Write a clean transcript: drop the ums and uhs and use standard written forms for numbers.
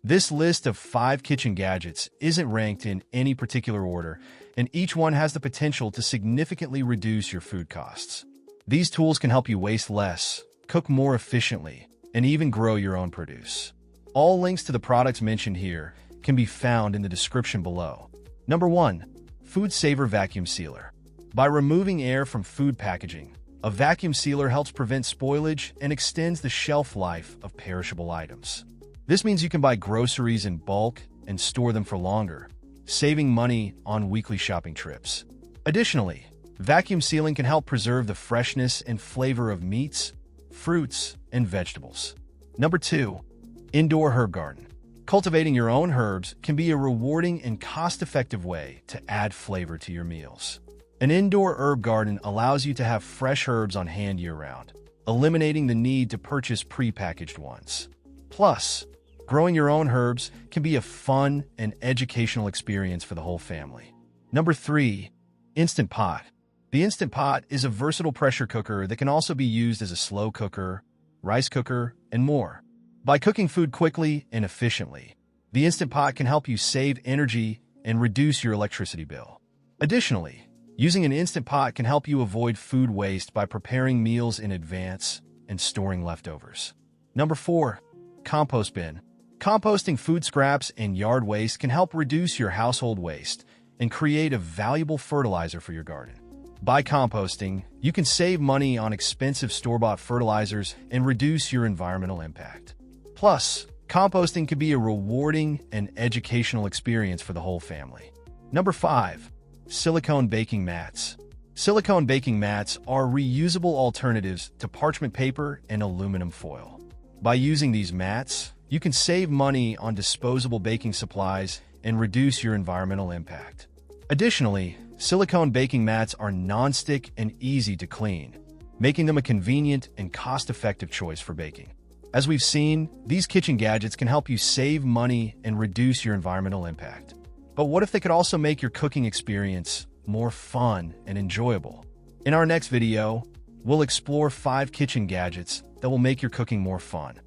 This list of 5 kitchen gadgets isn't ranked in any particular order, and each one has the potential to significantly reduce your food costs. These tools can help you waste less, cook more efficiently, and even grow your own produce. All links to the products mentioned here can be found in the description below. Number 1. Food Saver Vacuum Sealer. By removing air from food packaging, a vacuum sealer helps prevent spoilage and extends the shelf life of perishable items. This means you can buy groceries in bulk and store them for longer, saving money on weekly shopping trips. Additionally, vacuum sealing can help preserve the freshness and flavor of meats, fruits, and vegetables. Number 2. Indoor Herb Garden. Cultivating your own herbs can be a rewarding and cost-effective way to add flavor to your meals. An indoor herb garden allows you to have fresh herbs on hand year-round, eliminating the need to purchase pre-packaged ones. Plus, growing your own herbs can be a fun and educational experience for the whole family. Number 3. Instant Pot. The Instant Pot is a versatile pressure cooker that can also be used as a slow cooker, rice cooker, and more. By cooking food quickly and efficiently, the Instant Pot can help you save energy and reduce your electricity bill. Additionally, using an Instant Pot can help you avoid food waste by preparing meals in advance and storing leftovers. Number 4. Compost Bin. Composting food scraps and yard waste can help reduce your household waste and create a valuable fertilizer for your garden. By composting, you can save money on expensive store-bought fertilizers and reduce your environmental impact. Plus, composting can be a rewarding and educational experience for the whole family. Number 5. Silicone Baking Mats. Silicone baking mats are reusable alternatives to parchment paper and aluminum foil. By using these mats, you can save money on disposable baking supplies and reduce your environmental impact. Additionally, silicone baking mats are non-stick and easy to clean, making them a convenient and cost-effective choice for baking. As we've seen, these kitchen gadgets can help you save money and reduce your environmental impact. But what if they could also make your cooking experience more fun and enjoyable? In our next video, we'll explore 5 kitchen gadgets that will make your cooking more fun.